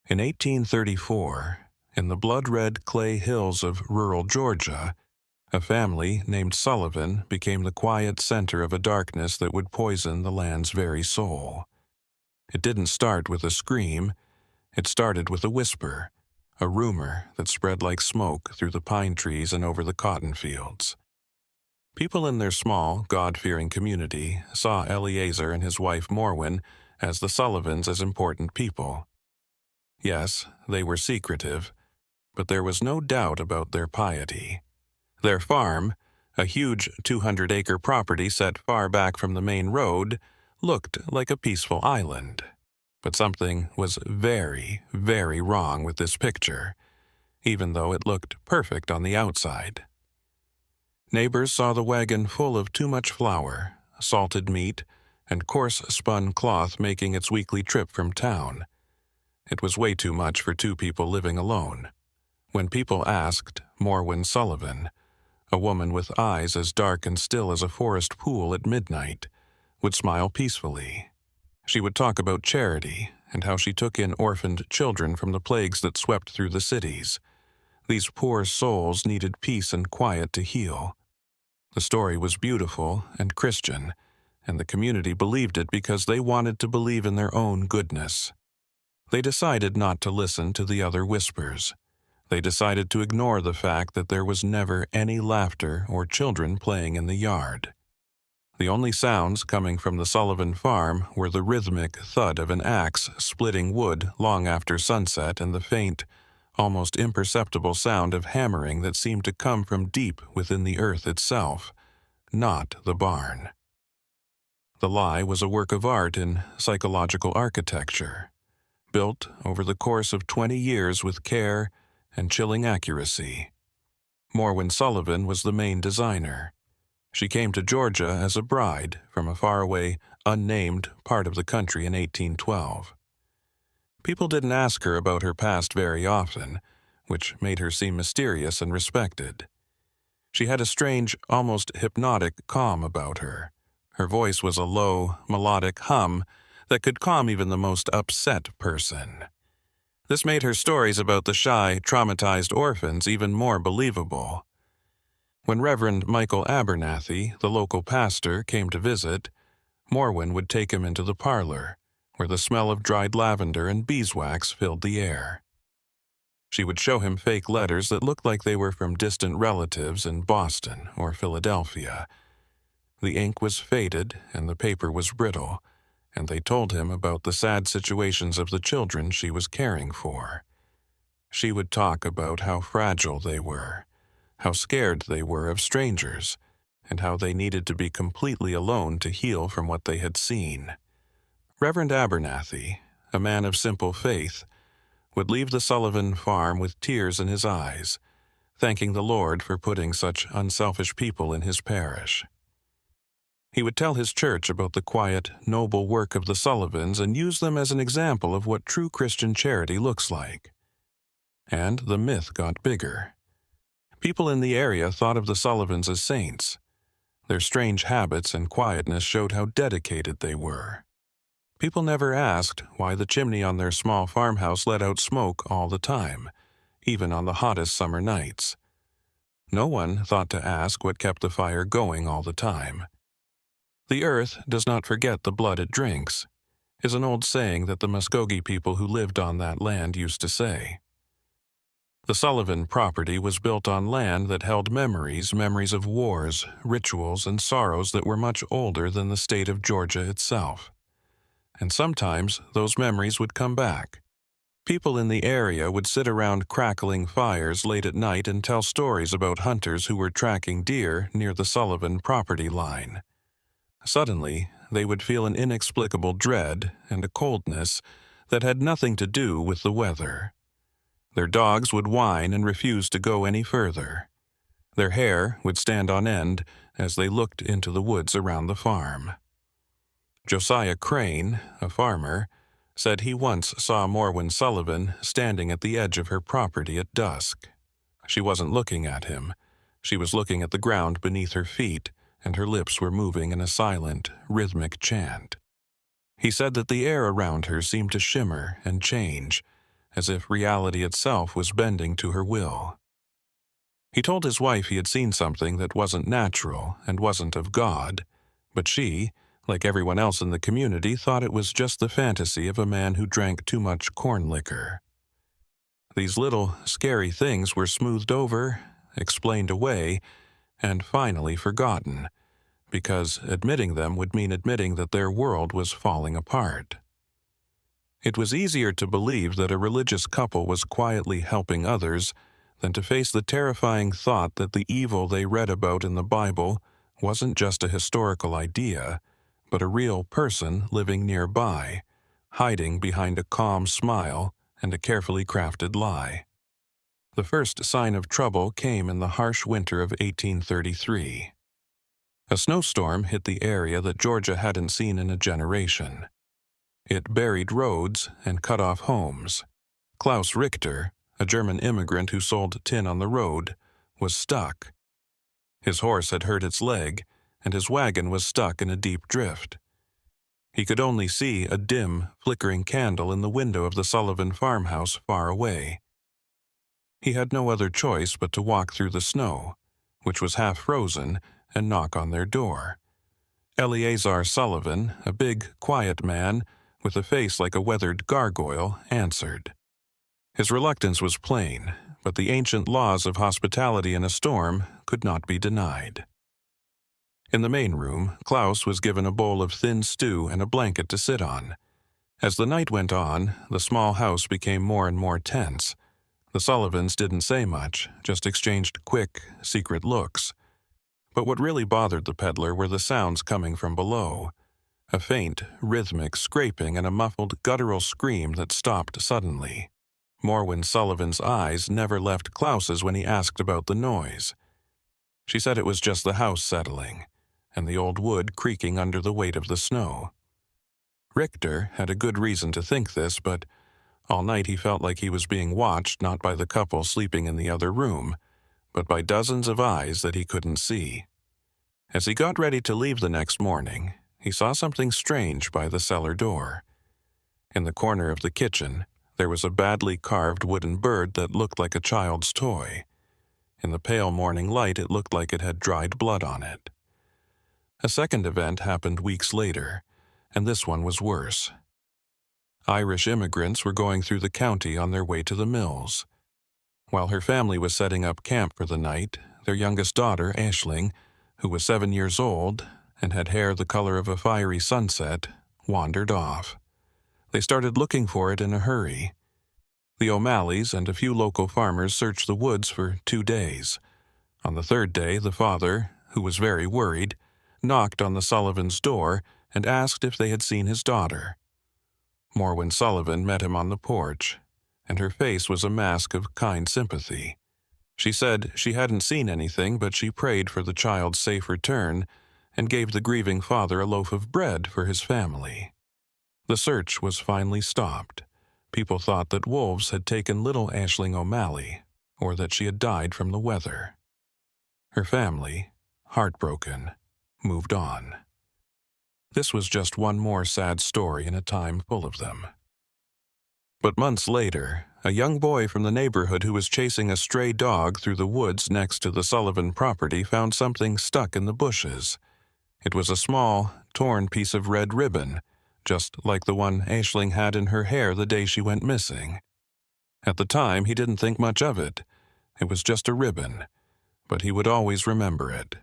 In 1834, in the blood-red clay hills of rural Georgia, a family named Sullivan became the quiet center of a darkness that would poison the land's very soul. It didn't start with a scream. It started with a whisper, a rumor that spread like smoke through the pine trees and over the cotton fields. People in their small, God-fearing community saw Eliezer and his wife Morwen as the Sullivans as important people. Yes, they were secretive, but there was no doubt about their piety. Their farm, a huge 200-acre property set far back from the main road, looked like a peaceful island. But something was very, very wrong with this picture, even though it looked perfect on the outside. Neighbors saw the wagon full of too much flour, salted meat, and coarse spun cloth making its weekly trip from town. It was way too much for two people living alone. When people asked Morwen Sullivan, a woman with eyes as dark and still as a forest pool at midnight, would smile peacefully. She would talk about charity and how she took in orphaned children from the plagues that swept through the cities. These poor souls needed peace and quiet to heal. The story was beautiful and Christian, and the community believed it because they wanted to believe in their own goodness. They decided not to listen to the other whispers. They decided to ignore the fact that there was never any laughter or children playing in the yard. The only sounds coming from the Sullivan farm were the rhythmic thud of an axe splitting wood long after sunset and the faint, almost imperceptible sound of hammering that seemed to come from deep within the earth itself, not the barn. The lie was a work of art in psychological architecture, built over the course of 20 years with care and chilling accuracy. Morwen Sullivan was the main designer. She came to Georgia as a bride from a faraway, unnamed part of the country in 1812. People didn't ask her about her past very often, which made her seem mysterious and respected. She had a strange, almost hypnotic calm about her. Her voice was a low, melodic hum that could calm even the most upset person. This made her stories about the shy, traumatized orphans even more believable. When Reverend Michael Abernathy, the local pastor, came to visit, Morwen would take him into the parlor, where the smell of dried lavender and beeswax filled the air. She would show him fake letters that looked like they were from distant relatives in Boston or Philadelphia. The ink was faded and the paper was brittle, and they told him about the sad situations of the children she was caring for. She would talk about how fragile they were, how scared they were of strangers, and how they needed to be completely alone to heal from what they had seen. Reverend Abernathy, a man of simple faith, would leave the Sullivan farm with tears in his eyes, thanking the Lord for putting such unselfish people in his parish. He would tell his church about the quiet, noble work of the Sullivans and use them as an example of what true Christian charity looks like. And the myth got bigger. People in the area thought of the Sullivans as saints. Their strange habits and quietness showed how dedicated they were. People never asked why the chimney on their small farmhouse let out smoke all the time, even on the hottest summer nights. No one thought to ask what kept the fire going all the time. The earth does not forget the blood it drinks, is an old saying that the Muskogee people who lived on that land used to say. The Sullivan property was built on land that held memories of wars, rituals, and sorrows that were much older than the state of Georgia itself. And sometimes those memories would come back. People in the area would sit around crackling fires late at night and tell stories about hunters who were tracking deer near the Sullivan property line. Suddenly, they would feel an inexplicable dread and a coldness that had nothing to do with the weather. Their dogs would whine and refuse to go any further. Their hair would stand on end as they looked into the woods around the farm. Josiah Crane, a farmer, said he once saw Morwen Sullivan standing at the edge of her property at dusk. She wasn't looking at him. She was looking at the ground beneath her feet, and her lips were moving in a silent, rhythmic chant. He said that the air around her seemed to shimmer and change, as if reality itself was bending to her will. He told his wife he had seen something that wasn't natural and wasn't of God, but she, like everyone else in the community, thought it was just the fantasy of a man who drank too much corn liquor. These little, scary things were smoothed over, explained away, and finally forgotten, because admitting them would mean admitting that their world was falling apart. It was easier to believe that a religious couple was quietly helping others than to face the terrifying thought that the evil they read about in the Bible wasn't just a historical idea, but a real person living nearby, hiding behind a calm smile and a carefully crafted lie. The first sign of trouble came in the harsh winter of 1833. A snowstorm hit the area that Georgia hadn't seen in a generation. It buried roads and cut off homes. Klaus Richter, a German immigrant who sold tin on the road, was stuck. His horse had hurt its leg, and his wagon was stuck in a deep drift. He could only see a dim, flickering candle in the window of the Sullivan farmhouse far away. He had no other choice but to walk through the snow, which was half frozen, and knock on their door. Eleazar Sullivan, a big, quiet man, with a face like a weathered gargoyle, answered. His reluctance was plain, but the ancient laws of hospitality in a storm could not be denied. In the main room, Klaus was given a bowl of thin stew and a blanket to sit on. As the night went on, the small house became more and more tense. The Sullivans didn't say much, just exchanged quick, secret looks. But what really bothered the peddler were the sounds coming from below. A faint, rhythmic scraping and a muffled, guttural scream that stopped suddenly. Morwen Sullivan's eyes never left Klaus's when he asked about the noise. She said it was just the house settling, and the old wood creaking under the weight of the snow. Richter had a good reason to think this, but all night he felt like he was being watched not by the couple sleeping in the other room, but by dozens of eyes that he couldn't see. As he got ready to leave the next morning, he saw something strange by the cellar door. In the corner of the kitchen, there was a badly carved wooden bird that looked like a child's toy. In the pale morning light, it looked like it had dried blood on it. A second event happened weeks later, and this one was worse. Irish immigrants were going through the county on their way to the mills. While her family was setting up camp for the night, their youngest daughter, Aisling, who was 7 years old and had hair the color of a fiery sunset, wandered off. They started looking for it in a hurry. The O'Malleys and a few local farmers searched the woods for 2 days. On the third day, the father, who was very worried, knocked on the Sullivans' door and asked if they had seen his daughter. Morwen Sullivan met him on the porch, and her face was a mask of kind sympathy. She said she hadn't seen anything, but she prayed for the child's safe return and gave the grieving father a loaf of bread for his family. The search was finally stopped. People thought that wolves had taken little Aisling O'Malley, or that she had died from the weather. Her family, heartbroken, moved on. This was just one more sad story in a time full of them. But months later, a young boy from the neighborhood who was chasing a stray dog through the woods next to the Sullivan property found something stuck in the bushes. It was a small, torn piece of red ribbon, just like the one Aisling had in her hair the day she went missing. At the time, he didn't think much of it. It was just a ribbon, but he would always remember it.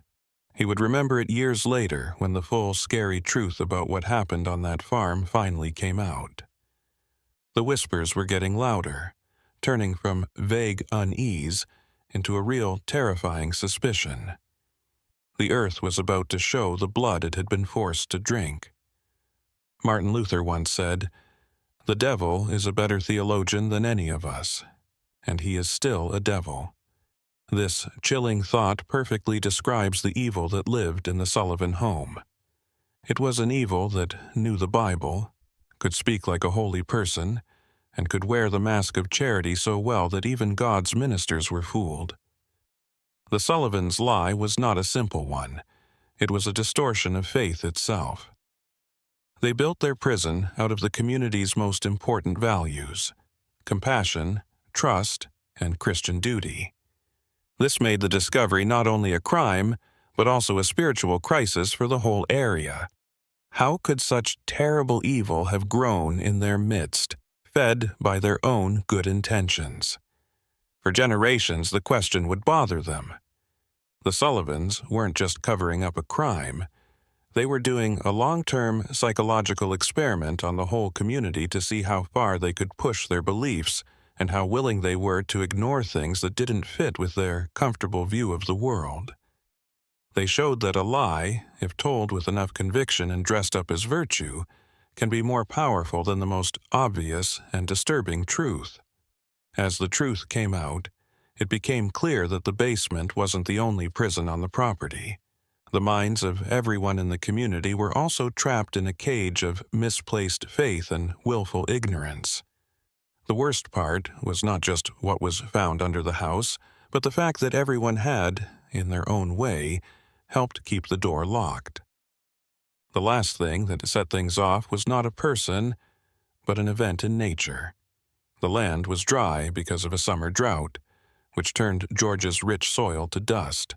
He would remember it years later when the full, scary truth about what happened on that farm finally came out. The whispers were getting louder, turning from vague unease into a real, terrifying suspicion. The earth was about to show the blood it had been forced to drink. Martin Luther once said, "The devil is a better theologian than any of us, and he is still a devil." This chilling thought perfectly describes the evil that lived in the Sullivan home. It was an evil that knew the Bible, could speak like a holy person, and could wear the mask of charity so well that even God's ministers were fooled. The Sullivans' lie was not a simple one. It was a distortion of faith itself. They built their prison out of the community's most important values: compassion, trust, and Christian duty. This made the discovery not only a crime, but also a spiritual crisis for the whole area. How could such terrible evil have grown in their midst, fed by their own good intentions? For generations, the question would bother them. The Sullivans weren't just covering up a crime. They were doing a long-term psychological experiment on the whole community to see how far they could push their beliefs and how willing they were to ignore things that didn't fit with their comfortable view of the world. They showed that a lie, if told with enough conviction and dressed up as virtue, can be more powerful than the most obvious and disturbing truth. As the truth came out, it became clear that the basement wasn't the only prison on the property. The minds of everyone in the community were also trapped in a cage of misplaced faith and willful ignorance. The worst part was not just what was found under the house, but the fact that everyone had, in their own way, helped keep the door locked. The last thing that set things off was not a person, but an event in nature. The land was dry because of a summer drought, which turned Georgia's rich soil to dust.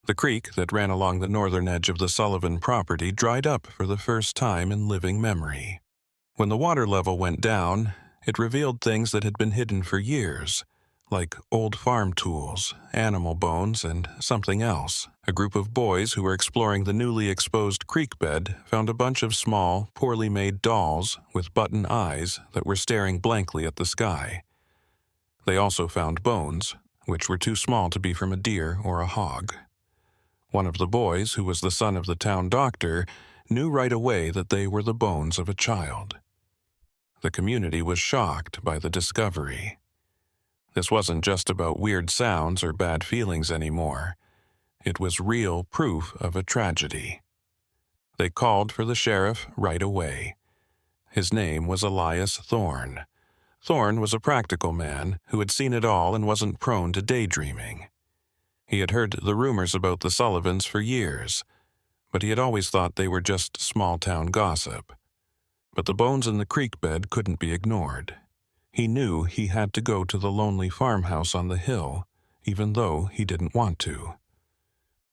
The creek that ran along the northern edge of the Sullivan property dried up for the first time in living memory. When the water level went down, it revealed things that had been hidden for years, like old farm tools, animal bones, and something else. A group of boys who were exploring the newly exposed creek bed found a bunch of small, poorly made dolls with button eyes that were staring blankly at the sky. They also found bones, which were too small to be from a deer or a hog. One of the boys, who was the son of the town doctor, knew right away that they were the bones of a child. The community was shocked by the discovery. This wasn't just about weird sounds or bad feelings anymore. It was real proof of a tragedy. They called for the sheriff right away. His name was Elias Thorne. Thorne was a practical man who had seen it all and wasn't prone to daydreaming. He had heard the rumors about the Sullivans for years, but he had always thought they were just small-town gossip. But the bones in the creek bed couldn't be ignored. He knew he had to go to the lonely farmhouse on the hill, even though he didn't want to.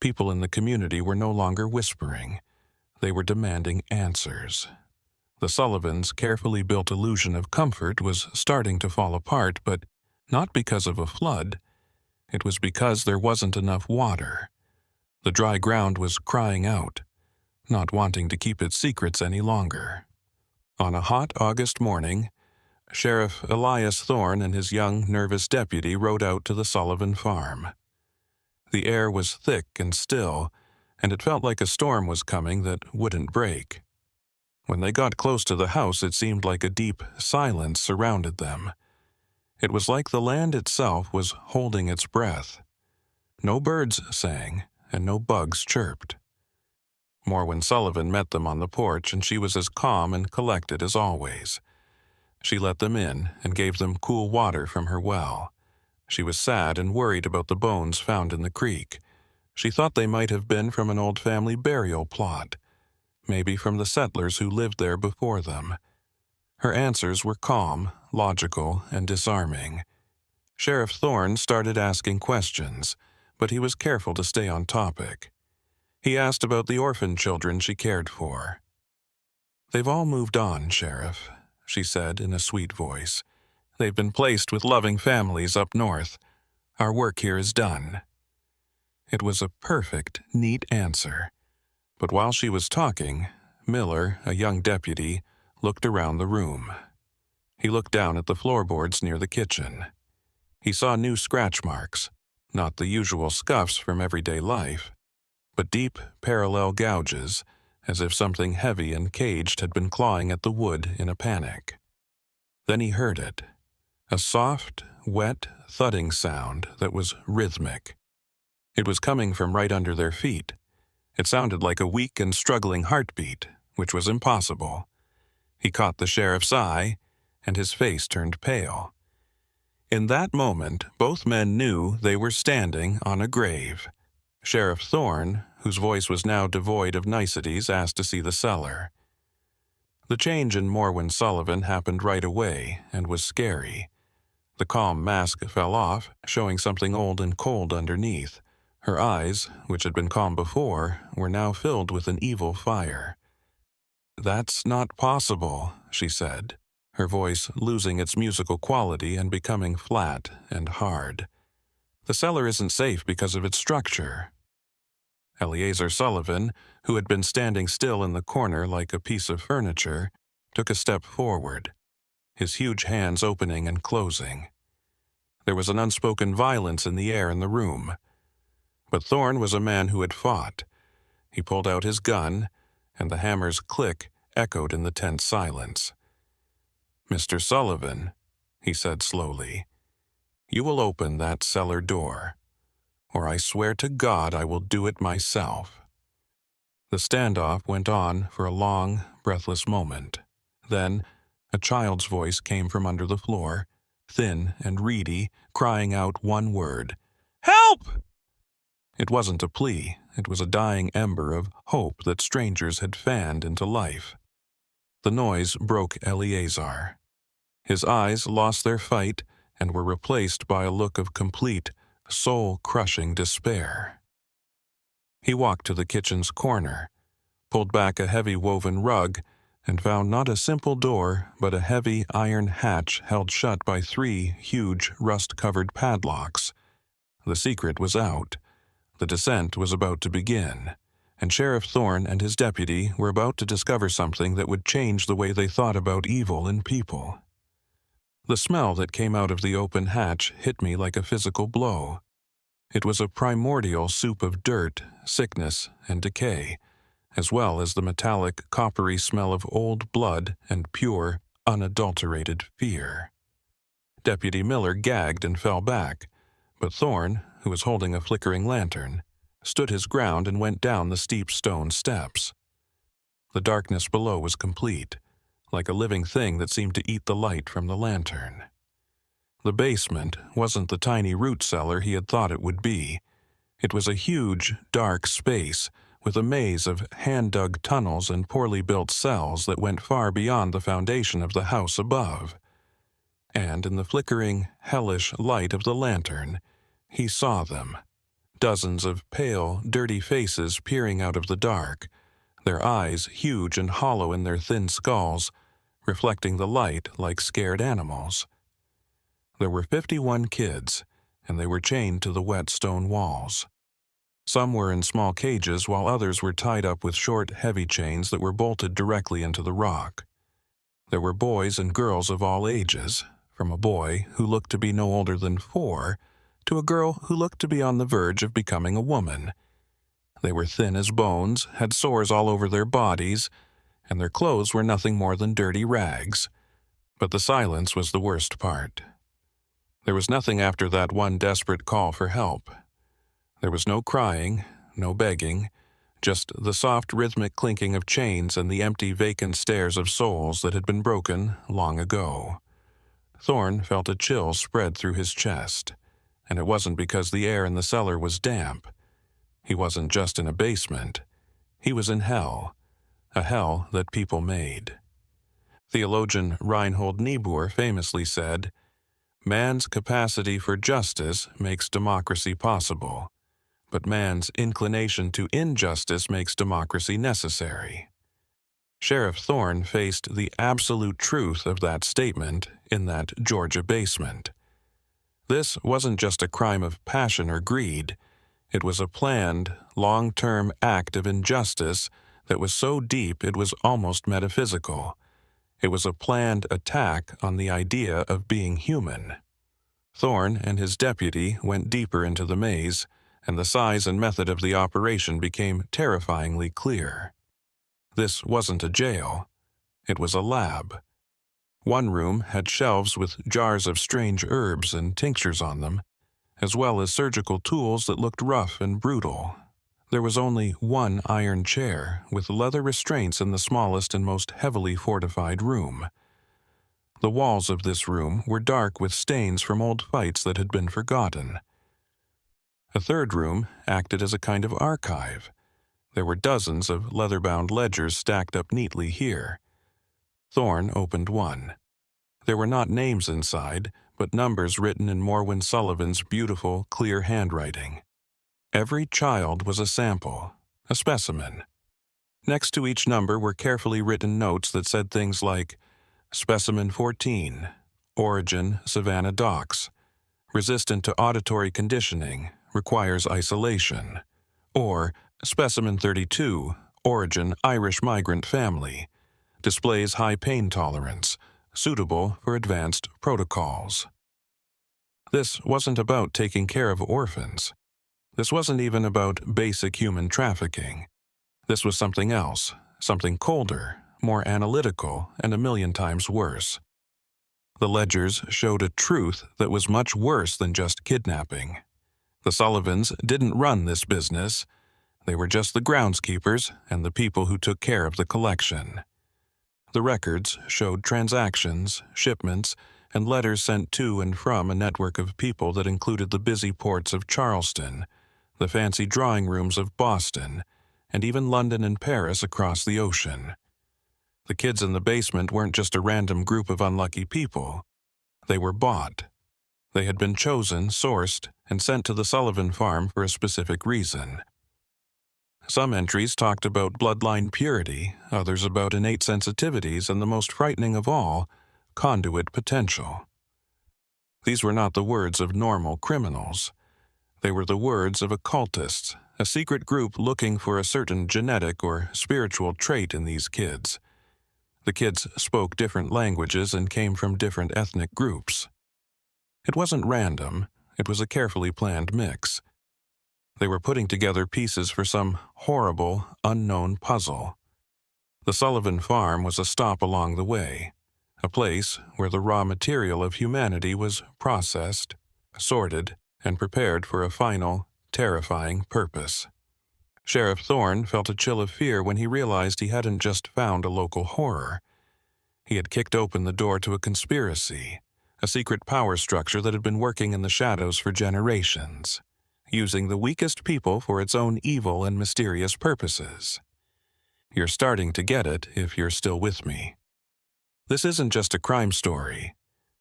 People in the community were no longer whispering. They were demanding answers. The Sullivans' carefully built illusion of comfort was starting to fall apart, but not because of a flood. It was because there wasn't enough water. The dry ground was crying out, not wanting to keep its secrets any longer. On a hot August morning, Sheriff Elias Thorne and his young, nervous deputy rode out to the Sullivan farm. The air was thick and still, and it felt like a storm was coming that wouldn't break. When they got close to the house, it seemed like a deep silence surrounded them. It was like the land itself was holding its breath. No birds sang, and no bugs chirped. Morwen Sullivan met them on the porch, and she was as calm and collected as always. She let them in and gave them cool water from her well. She was sad and worried about the bones found in the creek. She thought they might have been from an old family burial plot, maybe from the settlers who lived there before them. Her answers were calm, logical, and disarming. Sheriff Thorne started asking questions, but he was careful to stay on topic. He asked about the orphan children she cared for. "They've all moved on, Sheriff," she said in a sweet voice. "They've been placed with loving families up north. Our work here is done." It was a perfect, neat answer. But while she was talking, Miller, a young deputy, looked around the room. He looked down at the floorboards near the kitchen. He saw new scratch marks, not the usual scuffs from everyday life, but deep, parallel gouges, as if something heavy and caged had been clawing at the wood in a panic. Then he heard it, a soft, wet, thudding sound that was rhythmic. It was coming from right under their feet. It sounded like a weak and struggling heartbeat, which was impossible. He caught the sheriff's eye, and his face turned pale. In that moment, both men knew they were standing on a grave. Sheriff Thorne, whose voice was now devoid of niceties, asked to see the cellar. The change in Morwen Sullivan happened right away and was scary. The calm mask fell off, showing something old and cold underneath. Her eyes, which had been calm before, were now filled with an evil fire. "That's not possible," she said, her voice losing its musical quality and becoming flat and hard. "The cellar isn't safe because of its structure." Eleazar Sullivan, who had been standing still in the corner like a piece of furniture, took a step forward, his huge hands opening and closing. There was an unspoken violence in the air in the room. But Thorne was a man who had fought. He pulled out his gun, and the hammer's click echoed in the tense silence. "Mr. Sullivan," he said slowly, "you will open that cellar door, or I swear to God I will do it myself." The standoff went on for a long, breathless moment. Then, a child's voice came from under the floor, thin and reedy, crying out one word: "Help!" It wasn't a plea, it was a dying ember of hope that strangers had fanned into life. The noise broke Eleazar. His eyes lost their fight and were replaced by a look of complete, soul-crushing despair. He walked to the kitchen's corner, pulled back a heavy woven rug, and found not a simple door, but a heavy iron hatch held shut by 3 huge, rust-covered padlocks. The secret was out. The descent was about to begin, and Sheriff Thorne and his deputy were about to discover something that would change the way they thought about evil in people. The smell that came out of the open hatch hit me like a physical blow. It was a primordial soup of dirt, sickness, and decay, as well as the metallic, coppery smell of old blood and pure, unadulterated fear. Deputy Miller gagged and fell back, but Thorne, who was holding a flickering lantern, stood his ground and went down the steep stone steps. The darkness below was complete, like a living thing that seemed to eat the light from the lantern. The basement wasn't the tiny root cellar he had thought it would be. It was a huge, dark space with a maze of hand-dug tunnels and poorly built cells that went far beyond the foundation of the house above. And in the flickering, hellish light of the lantern, he saw them. Dozens of pale, dirty faces peering out of the dark, their eyes huge and hollow in their thin skulls, reflecting the light like scared animals. There were 51 kids, and they were chained to the wet stone walls. Some were in small cages, while others were tied up with short, heavy chains that were bolted directly into the rock. There were boys and girls of all ages, from a boy who looked to be no older than 4 to a girl who looked to be on the verge of becoming a woman. They were thin as bones, had sores all over their bodies, and their clothes were nothing more than dirty rags. But the silence was the worst part. There was nothing after that one desperate call for help. There was no crying, no begging, just the soft rhythmic clinking of chains and the empty vacant stares of souls that had been broken long ago. Thorne felt a chill spread through his chest, and it wasn't because the air in the cellar was damp. He wasn't just in a basement. He was in hell, a hell that people made. Theologian Reinhold Niebuhr famously said, "Man's capacity for justice makes democracy possible, but man's inclination to injustice makes democracy necessary." Sheriff Thorne faced the absolute truth of that statement in that Georgia basement. This wasn't just a crime of passion or greed. It was a planned, long-term act of injustice that was so deep it was almost metaphysical. It was a planned attack on the idea of being human. Thorne and his deputy went deeper into the maze, and the size and method of the operation became terrifyingly clear. This wasn't a jail. It was a lab. One room had shelves with jars of strange herbs and tinctures on them, as well as surgical tools that looked rough and brutal. There was only one iron chair, with leather restraints in the smallest and most heavily fortified room. The walls of this room were dark with stains from old fights that had been forgotten. A third room acted as a kind of archive. There were dozens of leather-bound ledgers stacked up neatly here. Thorne opened one. There were not names inside, but numbers written in Morwen Sullivan's beautiful, clear handwriting. Every child was a sample, a specimen. Next to each number were carefully written notes that said things like, Specimen 14, Origin, Savannah Docks, resistant to auditory conditioning, requires isolation, or Specimen 32, Origin, Irish migrant family, displays high pain tolerance, suitable for advanced protocols. This wasn't about taking care of orphans. This wasn't even about basic human trafficking. This was something else, something colder, more analytical, and a million times worse. The ledgers showed a truth that was much worse than just kidnapping. The Sullivans didn't run this business. They were just the groundskeepers and the people who took care of the collection. The records showed transactions, shipments, and letters sent to and from a network of people that included the busy ports of Charleston, the fancy drawing rooms of Boston, and even London and Paris across the ocean. The kids in the basement weren't just a random group of unlucky people. They were bought. They had been chosen, sourced, and sent to the Sullivan farm for a specific reason. Some entries talked about bloodline purity, others about innate sensitivities, and the most frightening of all, conduit potential. These were not the words of normal criminals. They were the words of occultists, a secret group looking for a certain genetic or spiritual trait in these kids. The kids spoke different languages and came from different ethnic groups. It wasn't random, it was a carefully planned mix. They were putting together pieces for some horrible, unknown puzzle. The Sullivan farm was a stop along the way, a place where the raw material of humanity was processed, sorted, and prepared for a final, terrifying purpose. Sheriff Thorne felt a chill of fear when he realized he hadn't just found a local horror. He had kicked open the door to a conspiracy, a secret power structure that had been working in the shadows for generations, using the weakest people for its own evil and mysterious purposes. You're starting to get it if you're still with me. This isn't just a crime story.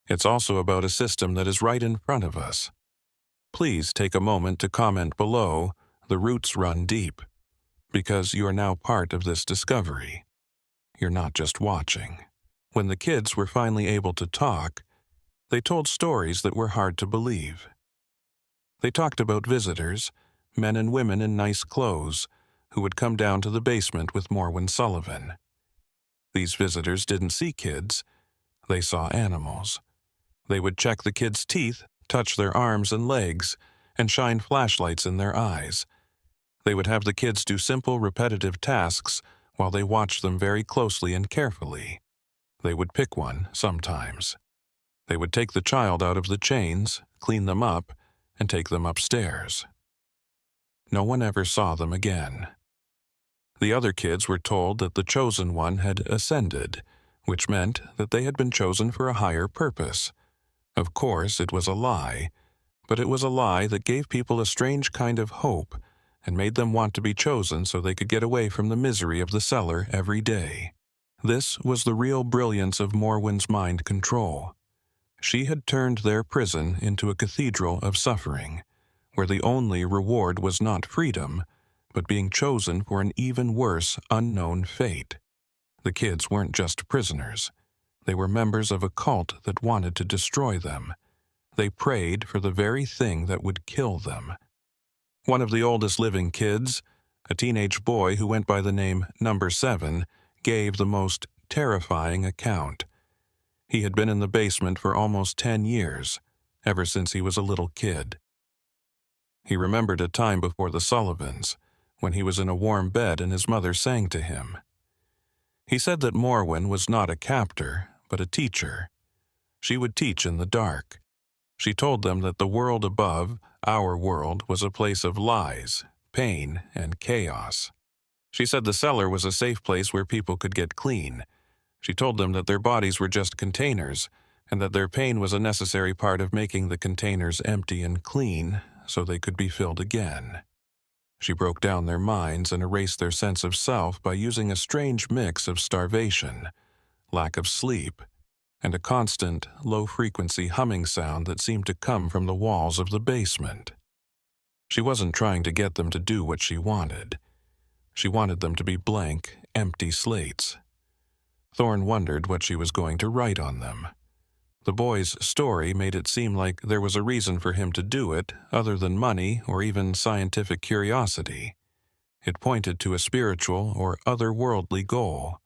It's also about a system that is right in front of us. Please take a moment to comment below, "The roots run deep," because you are now part of this discovery. You're not just watching. When the kids were finally able to talk, they told stories that were hard to believe. They talked about visitors, men and women in nice clothes, who would come down to the basement with Morwen Sullivan. These visitors didn't see kids, they saw animals. They would check the kids' teeth, touch their arms and legs, and shine flashlights in their eyes. They would have the kids do simple, repetitive tasks while they watched them very closely and carefully. They would pick one, sometimes. They would take the child out of the chains, clean them up, and take them upstairs. No one ever saw them again. The other kids were told that the chosen one had ascended, which meant that they had been chosen for a higher purpose. Of course, it was a lie, but it was a lie that gave people a strange kind of hope and made them want to be chosen so they could get away from the misery of the cellar every day. This was the real brilliance of Morwen's mind control. She had turned their prison into a cathedral of suffering, where the only reward was not freedom, but being chosen for an even worse, unknown fate. The kids weren't just prisoners. They were members of a cult that wanted to destroy them. They prayed for the very thing that would kill them. One of the oldest living kids, a teenage boy who went by the name Number 7, gave the most terrifying account. He had been in the basement for almost 10 years, ever since he was a little kid. He remembered a time before the Sullivans, when he was in a warm bed and his mother sang to him. He said that Morwen was not a captor, but a teacher. She would teach in the dark. She told them that the world above, our world, was a place of lies, pain, and chaos. She said the cellar was a safe place where people could get clean. She told them that their bodies were just containers, and that their pain was a necessary part of making the containers empty and clean, so they could be filled again. She broke down their minds and erased their sense of self by using a strange mix of starvation, lack of sleep, and a constant, low-frequency humming sound that seemed to come from the walls of the basement. She wasn't trying to get them to do what she wanted. She wanted them to be blank, empty slates. Thorne wondered what she was going to write on them. The boy's story made it seem like there was a reason for him to do it other than money or even scientific curiosity. It pointed to a spiritual or otherworldly goal.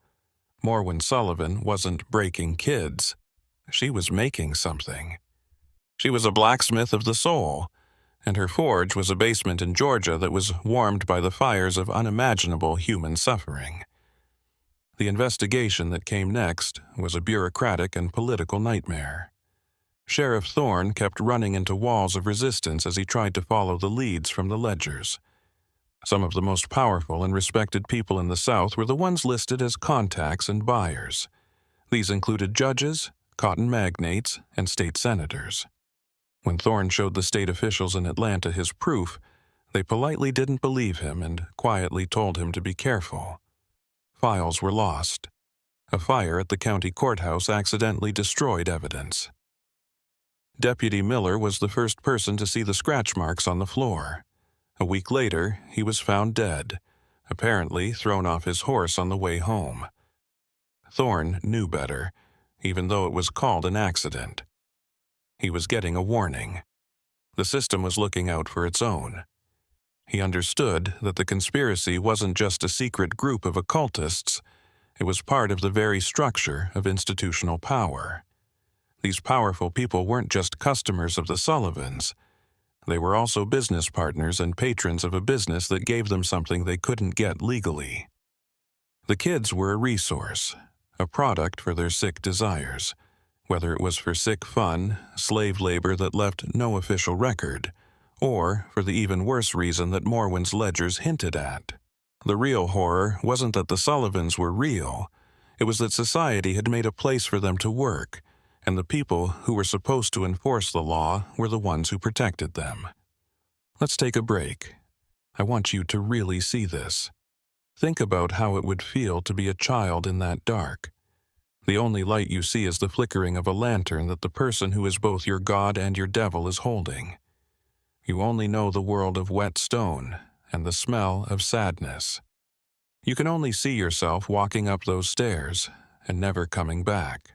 Morwen Sullivan wasn't breaking kids. She was making something. She was a blacksmith of the soul, and her forge was a basement in Georgia that was warmed by the fires of unimaginable human suffering. The investigation that came next was a bureaucratic and political nightmare. Sheriff Thorne kept running into walls of resistance as he tried to follow the leads from the ledgers. Some of the most powerful and respected people in the South were the ones listed as contacts and buyers. These included judges, cotton magnates, and state senators. When Thorne showed the state officials in Atlanta his proof, they politely didn't believe him and quietly told him to be careful. Files were lost. A fire at the county courthouse accidentally destroyed evidence. Deputy Miller was the first person to see the scratch marks on the floor. A week later, he was found dead, apparently thrown off his horse on the way home. Thorne knew better, even though it was called an accident. He was getting a warning. The system was looking out for its own. He understood that the conspiracy wasn't just a secret group of occultists. It was part of the very structure of institutional power. These powerful people weren't just customers of the Sullivans. They were also business partners and patrons of a business that gave them something they couldn't get legally. The kids were a resource, a product for their sick desires, whether it was for sick fun, slave labor that left no official record, or for the even worse reason that Morwen's ledgers hinted at. The real horror wasn't that the Sullivans were real. It was that society had made a place for them to work, and the people who were supposed to enforce the law were the ones who protected them. Let's take a break. I want you to really see this. Think about how it would feel to be a child in that dark. The only light you see is the flickering of a lantern that the person who is both your God and your devil is holding. You only know the world of wet stone and the smell of sadness. You can only see yourself walking up those stairs and never coming back.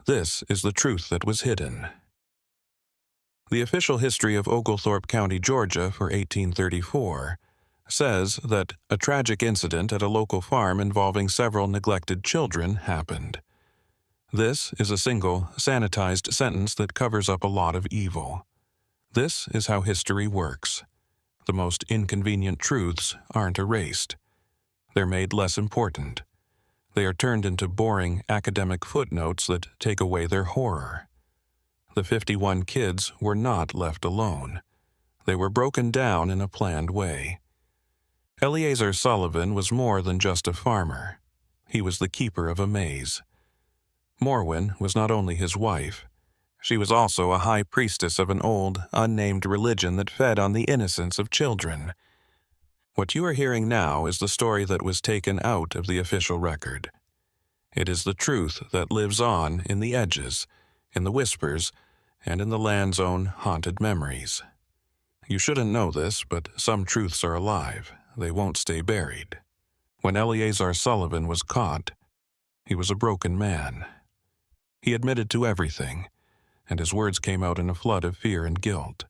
This is the truth that was hidden. The official history of Oglethorpe County, Georgia for 1834 says that a tragic incident at a local farm involving several neglected children happened. This is a single, sanitized sentence that covers up a lot of evil. This is how history works. The most inconvenient truths aren't erased. They're made less important. They are turned into boring academic footnotes that take away their horror. The 51 kids were not left alone. They were broken down in a planned way. Eleazar Sullivan was more than just a farmer. He was the keeper of a maze. Morwen was not only his wife, she was also a high priestess of an old, unnamed religion that fed on the innocence of children. What you are hearing now is the story that was taken out of the official record. It is the truth that lives on in the edges, in the whispers, and in the land's own haunted memories. You shouldn't know this, but some truths are alive. They won't stay buried. When Eleazar Sullivan was caught, he was a broken man. He admitted to everything, and his words came out in a flood of fear and guilt.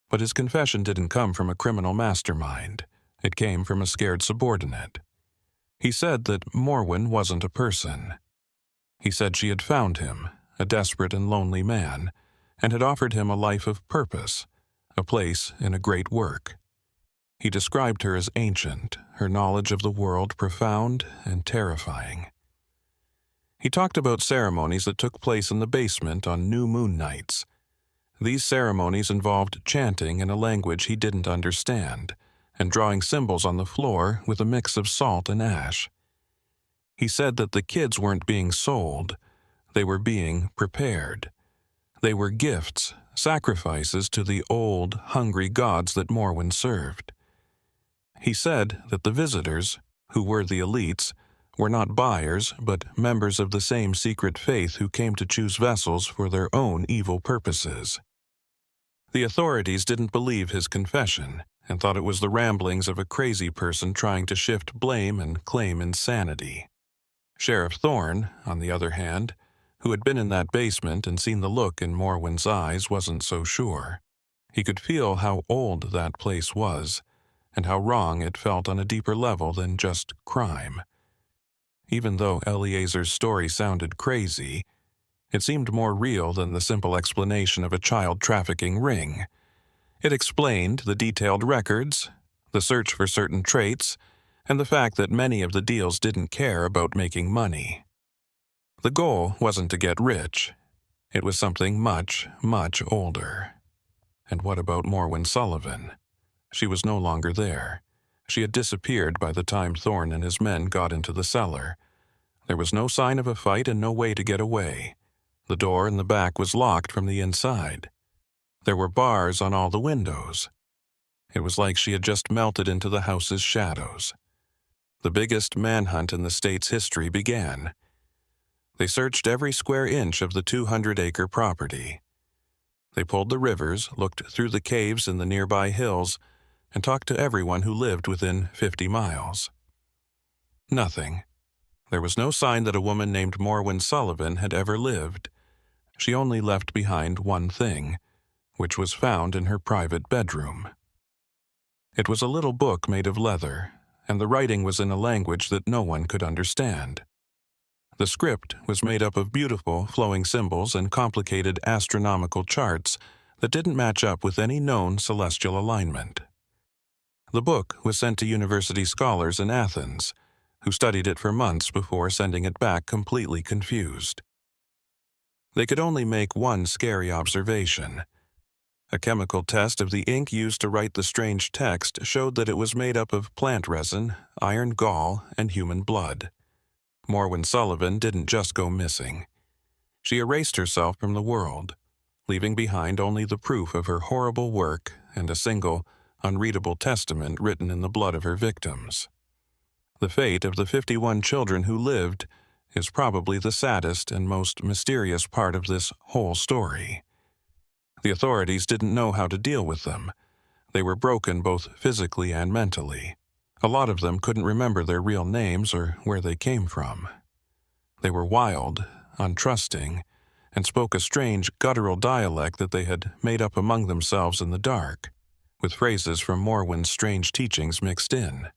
But his confession didn't come from a criminal mastermind. It came from a scared subordinate. He said that Morwen wasn't a person. He said she had found him, a desperate and lonely man, and had offered him a life of purpose, a place in a great work. He described her as ancient, her knowledge of the world profound and terrifying. He talked about ceremonies that took place in the basement on new moon nights. These ceremonies involved chanting in a language he didn't understand, and drawing symbols on the floor with a mix of salt and ash. He said that the kids weren't being sold, they were being prepared. They were gifts, sacrifices to the old, hungry gods that Morwen served. He said that the visitors, who were the elites, were not buyers, but members of the same secret faith who came to choose vessels for their own evil purposes. The authorities didn't believe his confession and thought it was the ramblings of a crazy person trying to shift blame and claim insanity. Sheriff Thorne, on the other hand, who had been in that basement and seen the look in Morwen's eyes, wasn't so sure. He could feel how old that place was, and how wrong it felt on a deeper level than just crime. Even though Eliezer's story sounded crazy, it seemed more real than the simple explanation of a child trafficking ring. It explained the detailed records, the search for certain traits, and the fact that many of the deals didn't care about making money. The goal wasn't to get rich. It was something much, much older. And what about Morwen Sullivan? She was no longer there. She had disappeared by the time Thorne and his men got into the cellar. There was no sign of a fight and no way to get away. The door in the back was locked from the inside. There were bars on all the windows. It was like she had just melted into the house's shadows. The biggest manhunt in the state's history began. They searched every square inch of the 200-acre property. They pulled the rivers, looked through the caves in the nearby hills, and talked to everyone who lived within 50 miles. Nothing. There was no sign that a woman named Morwen Sullivan had ever lived. She only left behind one thing, which was found in her private bedroom. It was a little book made of leather, and the writing was in a language that no one could understand. The script was made up of beautiful, flowing symbols and complicated astronomical charts that didn't match up with any known celestial alignment. The book was sent to university scholars in Athens, who studied it for months before sending it back completely confused. They could only make one scary observation. A chemical test of the ink used to write the strange text showed that it was made up of plant resin, iron gall, and human blood. Morwen Sullivan didn't just go missing. She erased herself from the world, leaving behind only the proof of her horrible work and a single, unreadable testament written in the blood of her victims. The fate of the 51 children who lived is probably the saddest and most mysterious part of this whole story. The authorities didn't know how to deal with them. They were broken both physically and mentally. A lot of them couldn't remember their real names or where they came from. They were wild, untrusting, and spoke a strange guttural dialect that they had made up among themselves in the dark, with phrases from Morwen's strange teachings mixed in.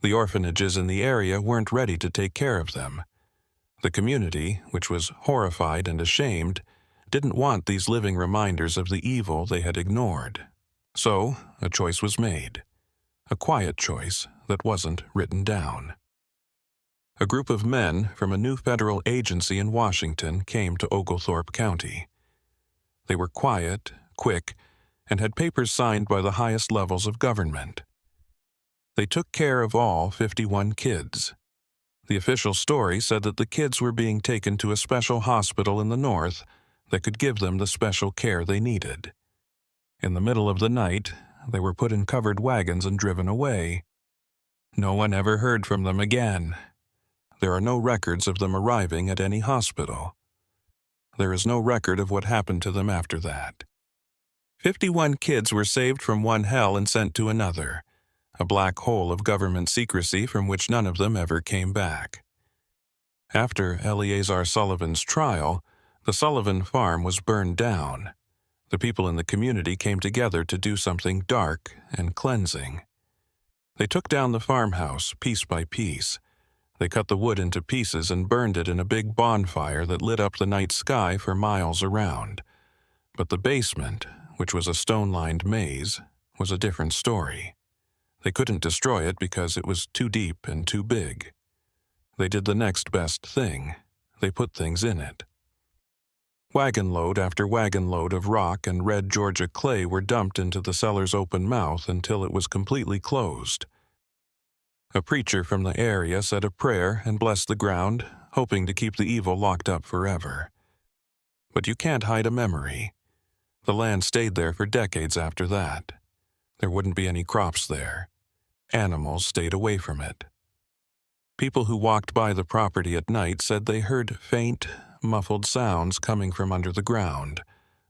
The orphanages in the area weren't ready to take care of them. The community, which was horrified and ashamed, didn't want these living reminders of the evil they had ignored. So, a choice was made. A quiet choice that wasn't written down. A group of men from a new federal agency in Washington came to Oglethorpe County. They were quiet, quick, and had papers signed by the highest levels of government. They took care of all 51 kids. The official story said that the kids were being taken to a special hospital in the north that could give them the special care they needed. In the middle of the night, they were put in covered wagons and driven away. No one ever heard from them again. There are no records of them arriving at any hospital. There is no record of what happened to them after that. 51 kids were saved from one hell and sent to another, a black hole of government secrecy from which none of them ever came back. After Eliezer Sullivan's trial, the Sullivan farm was burned down. The people in the community came together to do something dark and cleansing. They took down the farmhouse piece by piece. They cut the wood into pieces and burned it in a big bonfire that lit up the night sky for miles around. But the basement, which was a stone-lined maze, was a different story. They couldn't destroy it because it was too deep and too big. They did the next best thing. They put things in it. Wagon load after wagon load of rock and red Georgia clay were dumped into the cellar's open mouth until it was completely closed. A preacher from the area said a prayer and blessed the ground, hoping to keep the evil locked up forever. But you can't hide a memory. The land stayed there for decades after that. There wouldn't be any crops there. Animals stayed away from it. People who walked by the property at night said they heard faint, muffled sounds coming from under the ground,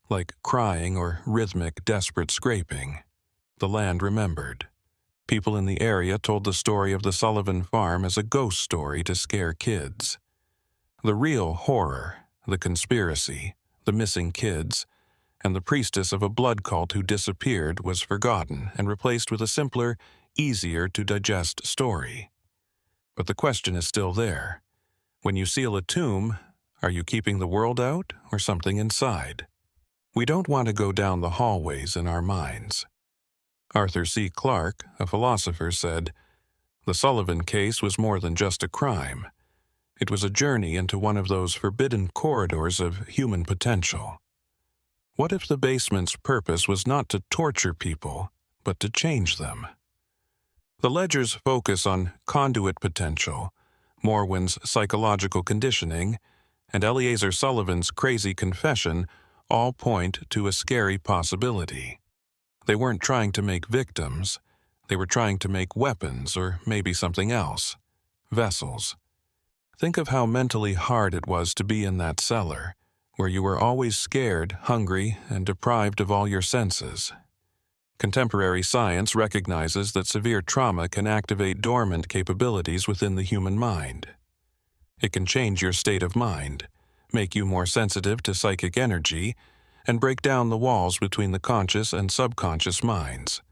like crying or rhythmic, desperate scraping. The land remembered. People in the area told the story of the Sullivan farm as a ghost story to scare kids. The real horror, the conspiracy, the missing kids, and the priestess of a blood cult who disappeared was forgotten and replaced with a simpler, easier-to-digest story. But the question is still there. When you seal a tomb, are you keeping the world out or something inside? We don't want to go down the hallways in our minds. Arthur C. Clarke, a philosopher, said, "The Sullivan case was more than just a crime. It was a journey into one of those forbidden corridors of human potential. What if the basement's purpose was not to torture people, but to change them?" The ledgers focus on conduit potential, Morwen's psychological conditioning, and Eleazar Sullivan's crazy confession all point to a scary possibility. They weren't trying to make victims. They were trying to make weapons or maybe something else. Vessels. Think of how mentally hard it was to be in that cellar, where you were always scared, hungry, and deprived of all your senses. Contemporary science recognizes that severe trauma can activate dormant capabilities within the human mind. It can change your state of mind, make you more sensitive to psychic energy, and break down the walls between the conscious and subconscious minds.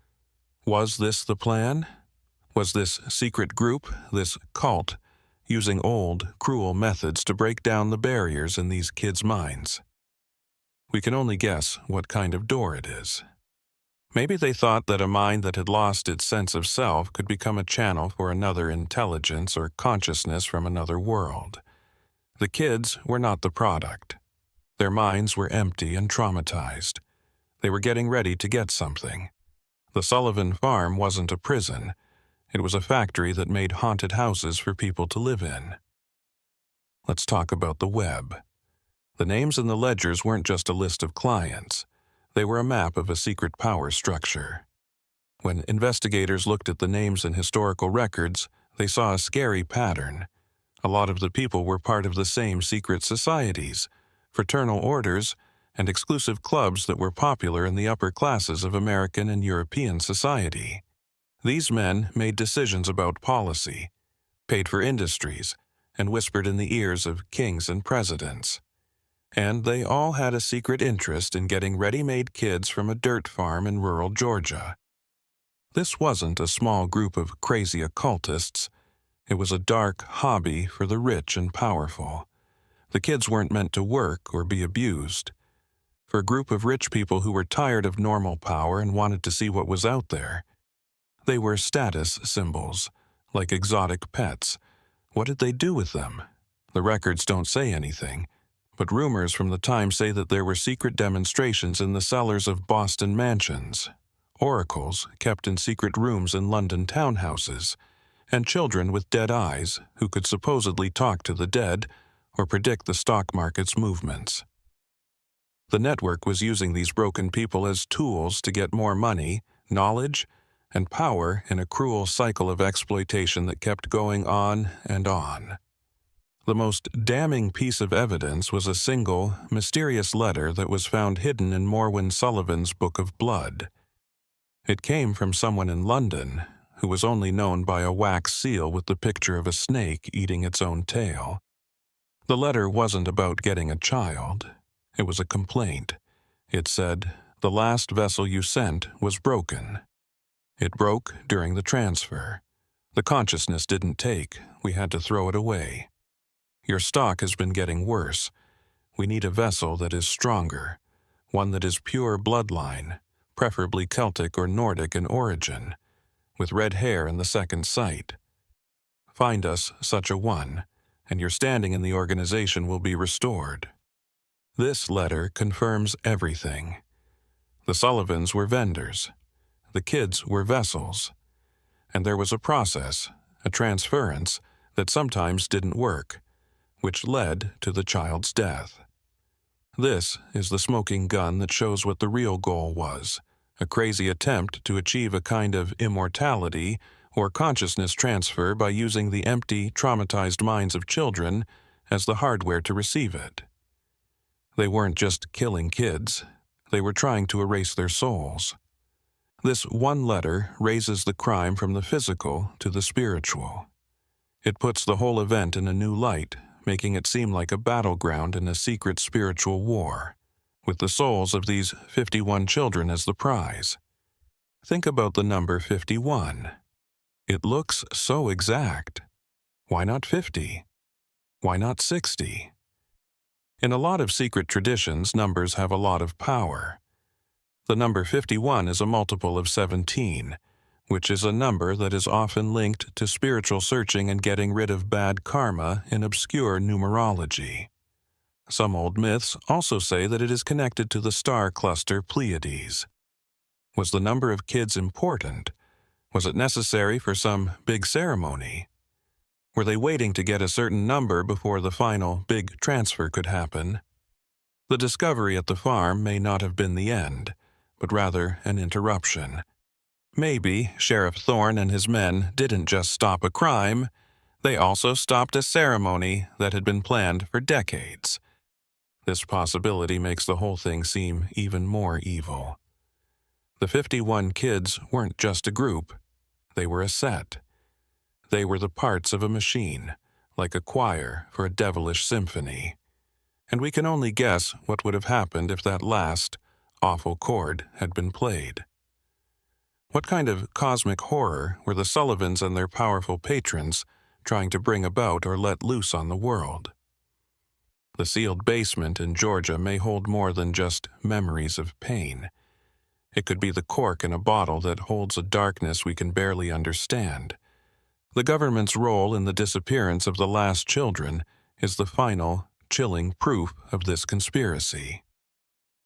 Was this the plan? Was this secret group, this cult, using old, cruel methods to break down the barriers in these kids' minds? We can only guess what kind of door it is. Maybe they thought that a mind that had lost its sense of self could become a channel for another intelligence or consciousness from another world. The kids were not the product. Their minds were empty and traumatized. They were getting ready to get something. The Sullivan farm wasn't a prison. It was a factory that made haunted houses for people to live in. Let's talk about the web. The names in the ledgers weren't just a list of clients. They were a map of a secret power structure. When investigators looked at the names in historical records, they saw a scary pattern. A lot of the people were part of the same secret societies, fraternal orders, and exclusive clubs that were popular in the upper classes of American and European society. These men made decisions about policy, paid for industries, and whispered in the ears of kings and presidents. And they all had a secret interest in getting ready-made kids from a dirt farm in rural Georgia. This wasn't a small group of crazy occultists. It was a dark hobby for the rich and powerful. The kids weren't meant to work or be abused. For a group of rich people who were tired of normal power and wanted to see what was out there, they were status symbols, like exotic pets. What did they do with them? The records don't say anything, but rumors from the time say that there were secret demonstrations in the cellars of Boston mansions, oracles kept in secret rooms in London townhouses, and children with dead eyes who could supposedly talk to the dead or predict the stock market's movements. The network was using these broken people as tools to get more money, knowledge, and power in a cruel cycle of exploitation that kept going on and on. The most damning piece of evidence was a single, mysterious letter that was found hidden in Morwen Sullivan's Book of Blood. It came from someone in London who was only known by a wax seal with the picture of a snake eating its own tail. The letter wasn't about getting a child. It was a complaint. It said, "The last vessel you sent was broken. It broke during the transfer. The consciousness didn't take. We had to throw it away. Your stock has been getting worse. We need a vessel that is stronger, one that is pure bloodline, preferably Celtic or Nordic in origin, with red hair in the second sight. Find us such a one, and your standing in the organization will be restored." This letter confirms everything. The Sullivans were vendors. The kids were vessels. And there was a process, a transference, that sometimes didn't work, which led to the child's death. This is the smoking gun that shows what the real goal was, a crazy attempt to achieve a kind of immortality or consciousness transfer by using the empty, traumatized minds of children as the hardware to receive it. They weren't just killing kids, they were trying to erase their souls. This one letter raises the crime from the physical to the spiritual. It puts the whole event in a new light, making it seem like a battleground in a secret spiritual war, with the souls of these 51 children as the prize. Think about the number 51. It looks so exact. Why not 50? Why not 60? In a lot of secret traditions, numbers have a lot of power. The number 51 is a multiple of 17, which is a number that is often linked to spiritual searching and getting rid of bad karma in obscure numerology. Some old myths also say that it is connected to the star cluster Pleiades. Was the number of kids important? Was it necessary for some big ceremony? Were they waiting to get a certain number before the final big transfer could happen? The discovery at the farm may not have been the end, but rather an interruption. Maybe Sheriff Thorne and his men didn't just stop a crime, they also stopped a ceremony that had been planned for decades. This possibility makes the whole thing seem even more evil. The 51 kids weren't just a group, they were a set. They were the parts of a machine, like a choir for a devilish symphony. And we can only guess what would have happened if that last, awful chord had been played. What kind of cosmic horror were the Sullivans and their powerful patrons trying to bring about or let loose on the world? The sealed basement in Georgia may hold more than just memories of pain. It could be the cork in a bottle that holds a darkness we can barely understand. The government's role in the disappearance of the last children is the final, chilling proof of this conspiracy.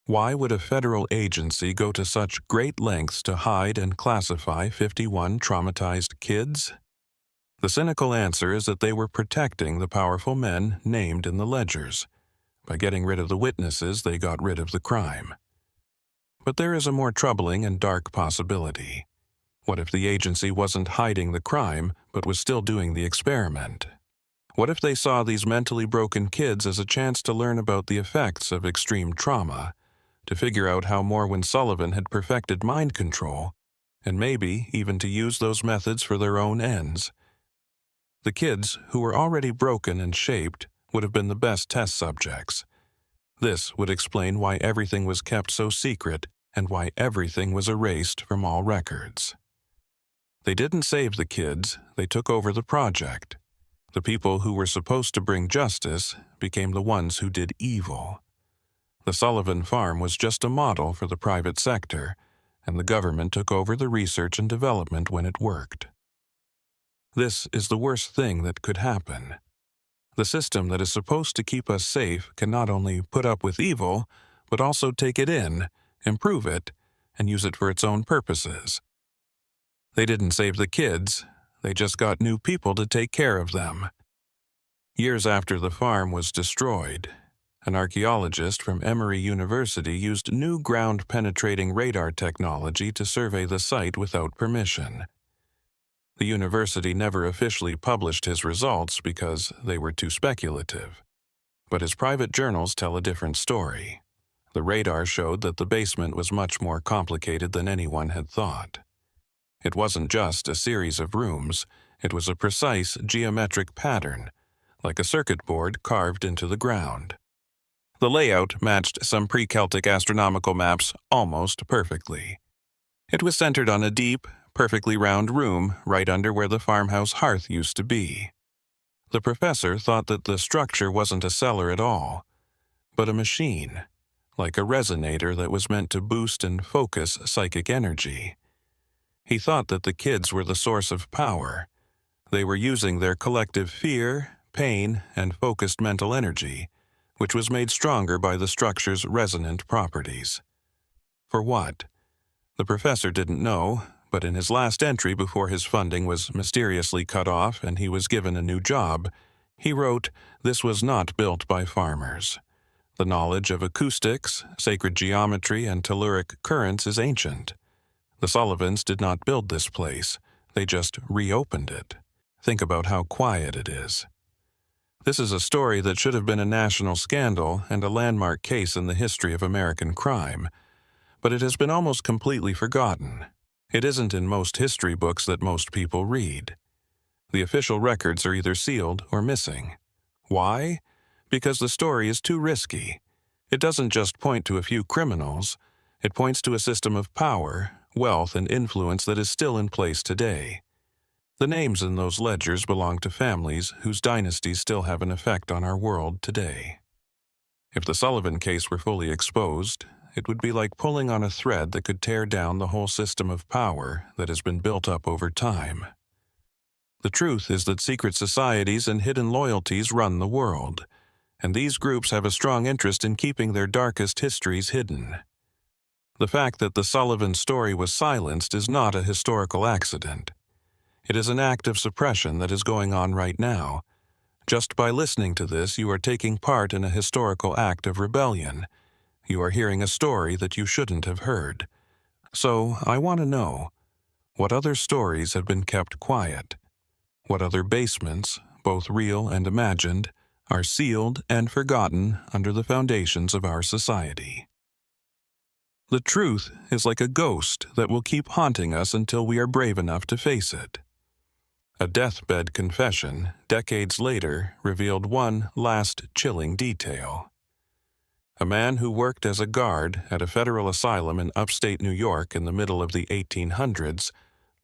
Why would a federal agency go to such great lengths to hide and classify 51 traumatized kids? The cynical answer is that they were protecting the powerful men named in the ledgers. By getting rid of the witnesses, they got rid of the crime. But there is a more troubling and dark possibility. What if the agency wasn't hiding the crime, but was still doing the experiment? What if they saw these mentally broken kids as a chance to learn about the effects of extreme trauma, to figure out how Morwen Sullivan had perfected mind control, and maybe even to use those methods for their own ends? The kids, who were already broken and shaped, would have been the best test subjects. This would explain why everything was kept so secret and why everything was erased from all records. They didn't save the kids, they took over the project. The people who were supposed to bring justice became the ones who did evil. The Sullivan farm was just a model for the private sector, and the government took over the research and development when it worked. This is the worst thing that could happen. The system that is supposed to keep us safe can not only put up with evil, but also take it in, improve it, and use it for its own purposes. They didn't save the kids, they just got new people to take care of them. Years after the farm was destroyed, an archaeologist from Emory University used new ground-penetrating radar technology to survey the site without permission. The university never officially published his results because they were too speculative. But his private journals tell a different story. The radar showed that the basement was much more complicated than anyone had thought. It wasn't just a series of rooms, it was a precise geometric pattern, like a circuit board carved into the ground. The layout matched some pre-Celtic astronomical maps almost perfectly. It was centered on a deep, perfectly round room right under where the farmhouse hearth used to be. The professor thought that the structure wasn't a cellar at all, but a machine, like a resonator that was meant to boost and focus psychic energy. He thought that the kids were the source of power. They were using their collective fear, pain, and focused mental energy, which was made stronger by the structure's resonant properties. For what? The professor didn't know, but in his last entry before his funding was mysteriously cut off and he was given a new job, he wrote, "This was not built by farmers. The knowledge of acoustics, sacred geometry, and telluric currents is ancient. The Sullivans did not build this place. They just reopened it. Think about how quiet it is. This is a story that should have been a national scandal and a landmark case in the history of American crime, but it has been almost completely forgotten. It isn't in most history books that most people read. The official records are either sealed or missing. Why? Because the story is too risky. It doesn't just point to a few criminals. It points to a system of power, wealth, and influence that is still in place today. The names in those ledgers belong to families whose dynasties still have an effect on our world today. If the Sullivan case were fully exposed, it would be like pulling on a thread that could tear down the whole system of power that has been built up over time. The truth is that secret societies and hidden loyalties run the world, and these groups have a strong interest in keeping their darkest histories hidden. The fact that the Sullivan story was silenced is not a historical accident. It is an act of suppression that is going on right now. Just by listening to this, you are taking part in a historical act of rebellion. You are hearing a story that you shouldn't have heard. So, I want to know, what other stories have been kept quiet? What other basements, both real and imagined, are sealed and forgotten under the foundations of our society? The truth is like a ghost that will keep haunting us until we are brave enough to face it. A deathbed confession, decades later, revealed one last chilling detail. A man who worked as a guard at a federal asylum in upstate New York in the middle of the 1800s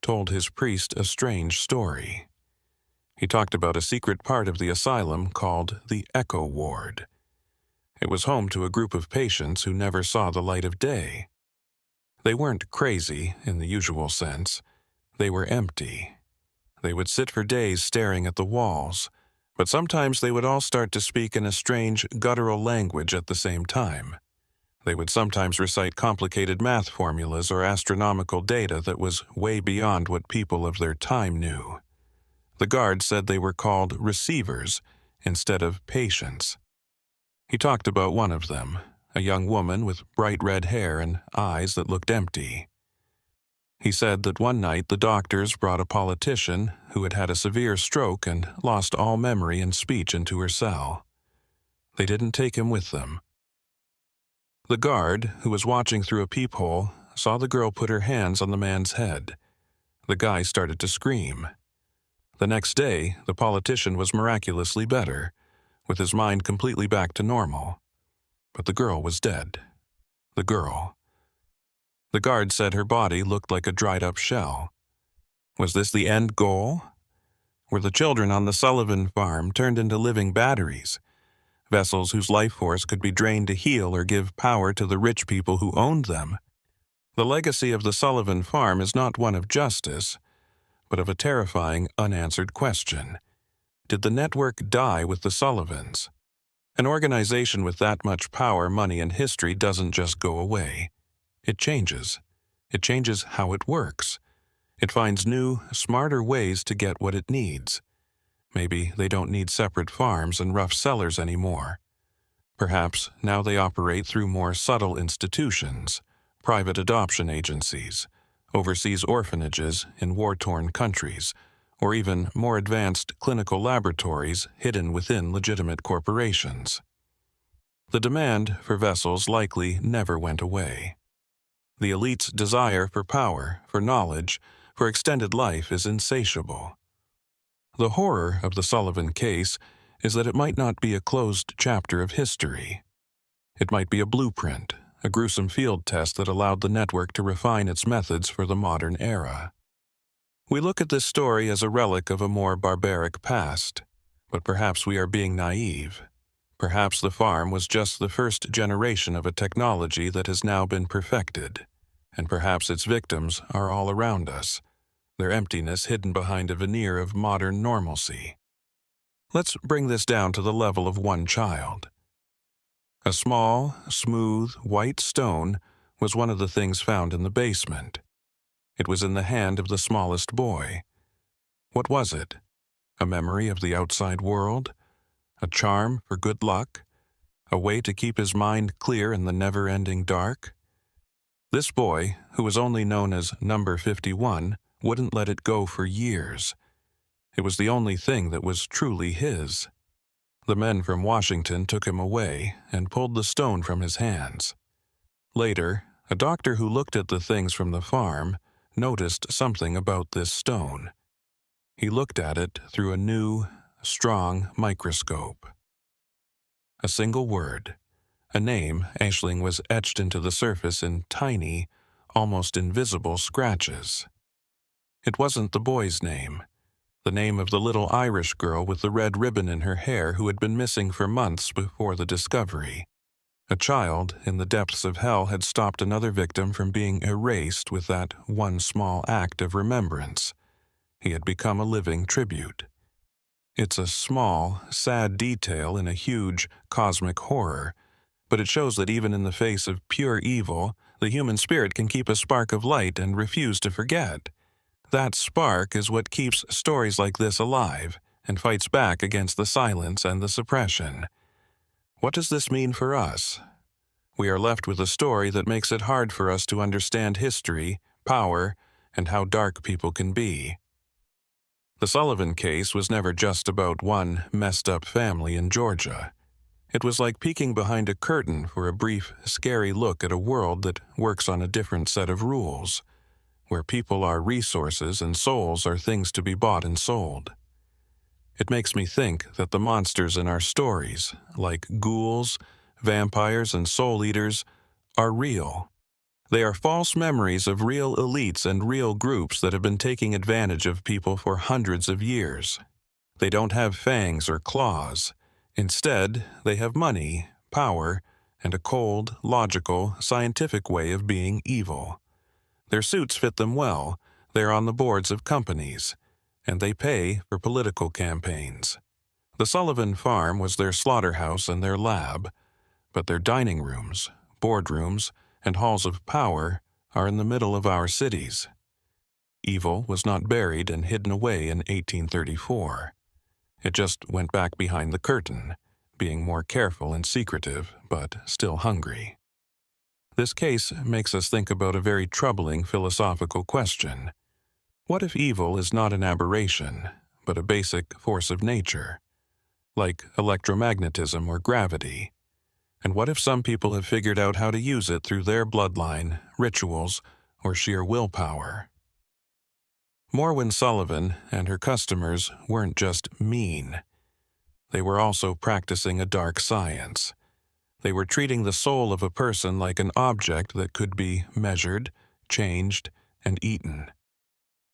told his priest a strange story. He talked about a secret part of the asylum called the Echo Ward. It was home to a group of patients who never saw the light of day. They weren't crazy in the usual sense. They were empty. They would sit for days staring at the walls, but sometimes they would all start to speak in a strange, guttural language at the same time. They would sometimes recite complicated math formulas or astronomical data that was way beyond what people of their time knew. The guard said they were called receivers instead of patients. He talked about one of them, a young woman with bright red hair and eyes that looked empty. He said that one night the doctors brought a politician who had had a severe stroke and lost all memory and speech into her cell. They didn't take him with them. The guard, who was watching through a peephole, saw the girl put her hands on the man's head. The guy started to scream. The next day, the politician was miraculously better, with his mind completely back to normal. But the girl was dead. The girl. The guard said her body looked like a dried-up shell. Was this the end goal? Were the children on the Sullivan farm turned into living batteries, vessels whose life force could be drained to heal or give power to the rich people who owned them? The legacy of the Sullivan farm is not one of justice, but of a terrifying, unanswered question. Did the network die with the Sullivans? An organization with that much power, money, and history doesn't just go away. It changes. It changes how it works. It finds new, smarter ways to get what it needs. Maybe they don't need separate farms and rough cellars anymore. Perhaps now they operate through more subtle institutions, private adoption agencies, overseas orphanages in war-torn countries, or even more advanced clinical laboratories hidden within legitimate corporations. The demand for vessels likely never went away. The elite's desire for power, for knowledge, for extended life is insatiable. The horror of the Sullivan case is that it might not be a closed chapter of history. It might be a blueprint, a gruesome field test that allowed the network to refine its methods for the modern era. We look at this story as a relic of a more barbaric past, but perhaps we are being naive. Perhaps the farm was just the first generation of a technology that has now been perfected, and perhaps its victims are all around us, their emptiness hidden behind a veneer of modern normalcy. Let's bring this down to the level of one child. A small, smooth, white stone was one of the things found in the basement. It was in the hand of the smallest boy. What was it? A memory of the outside world? A charm for good luck? A way to keep his mind clear in the never-ending dark? This boy, who was only known as Number 51, wouldn't let it go for years. It was the only thing that was truly his. The men from Washington took him away and pulled the stone from his hands. Later, a doctor who looked at the things from the farm noticed something about this stone. He looked at it through a new, strong microscope. A single word, a name Aisling was etched into the surface in tiny, almost invisible scratches. It wasn't the boy's name, the name of the little Irish girl with the red ribbon in her hair who had been missing for months before the discovery. A child in the depths of hell had stopped another victim from being erased with that one small act of remembrance. He had become a living tribute. It's a small, sad detail in a huge, cosmic horror, but it shows that even in the face of pure evil, the human spirit can keep a spark of light and refuse to forget. That spark is what keeps stories like this alive and fights back against the silence and the suppression. What does this mean for us? We are left with a story that makes it hard for us to understand history, power, and how dark people can be. The Sullivan case was never just about one messed-up family in Georgia. It was like peeking behind a curtain for a brief, scary look at a world that works on a different set of rules, where people are resources and souls are things to be bought and sold. It makes me think that the monsters in our stories, like ghouls, vampires, and soul eaters, are real. They are false memories of real elites and real groups that have been taking advantage of people for hundreds of years. They don't have fangs or claws. Instead, they have money, power, and a cold, logical, scientific way of being evil. Their suits fit them well. They're on the boards of companies, and they pay for political campaigns. The Sullivan farm was their slaughterhouse and their lab, but their dining rooms, boardrooms, and halls of power are in the middle of our cities. Evil was not buried and hidden away in 1834. It just went back behind the curtain, being more careful and secretive, but still hungry. This case makes us think about a very troubling philosophical question. What if evil is not an aberration, but a basic force of nature, like electromagnetism or gravity? And what if some people have figured out how to use it through their bloodline, rituals, or sheer willpower? Morwen Sullivan and her customers weren't just mean. They were also practicing a dark science. They were treating the soul of a person like an object that could be measured, changed, and eaten.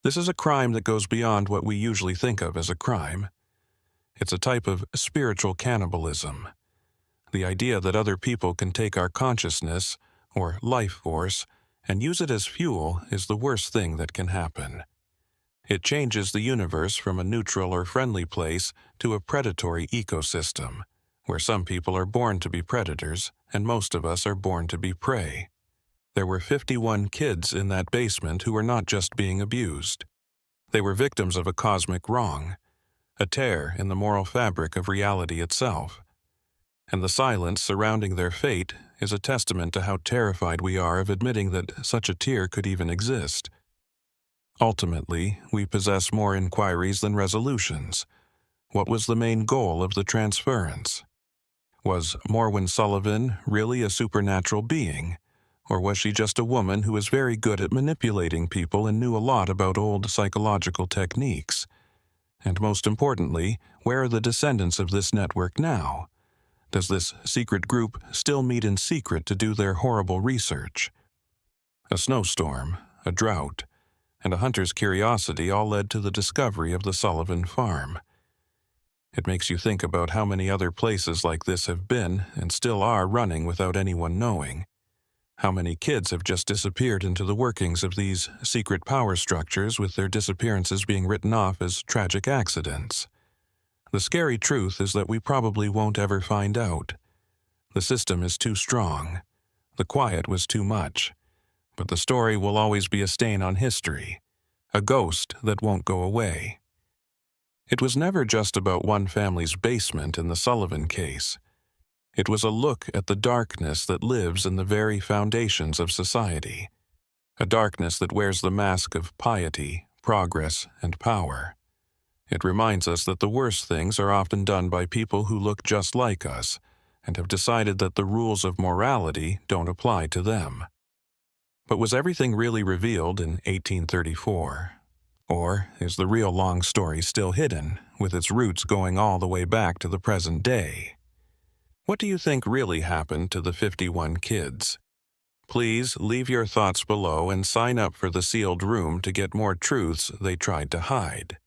This is a crime that goes beyond what we usually think of as a crime. It's a type of spiritual cannibalism. The idea that other people can take our consciousness, or life force, and use it as fuel is the worst thing that can happen. It changes the universe from a neutral or friendly place to a predatory ecosystem, where some people are born to be predators and most of us are born to be prey. There were 51 kids in that basement who were not just being abused. They were victims of a cosmic wrong, a tear in the moral fabric of reality itself. And the silence surrounding their fate is a testament to how terrified we are of admitting that such a tier could even exist. Ultimately, we possess more inquiries than resolutions. What was the main goal of the transference? Was Morwen Sullivan really a supernatural being? Or was she just a woman who was very good at manipulating people and knew a lot about old psychological techniques? And most importantly, where are the descendants of this network now? Does this secret group still meet in secret to do their horrible research? A snowstorm, a drought, and a hunter's curiosity all led to the discovery of the Sullivan farm. It makes you think about how many other places like this have been and still are running without anyone knowing. How many kids have just disappeared into the workings of these secret power structures with their disappearances being written off as tragic accidents? The scary truth is that we probably won't ever find out. The system is too strong. The quiet was too much. But the story will always be a stain on history, a ghost that won't go away. It was never just about one family's basement in the Sullivan case. It was a look at the darkness that lives in the very foundations of society, a darkness that wears the mask of piety, progress and power. It reminds us that the worst things are often done by people who look just like us and have decided that the rules of morality don't apply to them. But was everything really revealed in 1834? Or is the real long story still hidden, with its roots going all the way back to the present day? What do you think really happened to the 51 kids? Please leave your thoughts below and sign up for the sealed room to get more truths they tried to hide.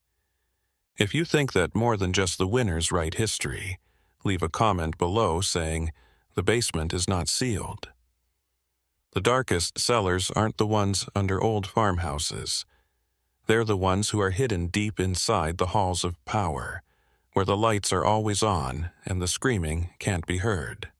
If you think that more than just the winners write history, leave a comment below saying, "The basement is not sealed." The darkest cellars aren't the ones under old farmhouses. They're the ones who are hidden deep inside the halls of power, where the lights are always on and the screaming can't be heard.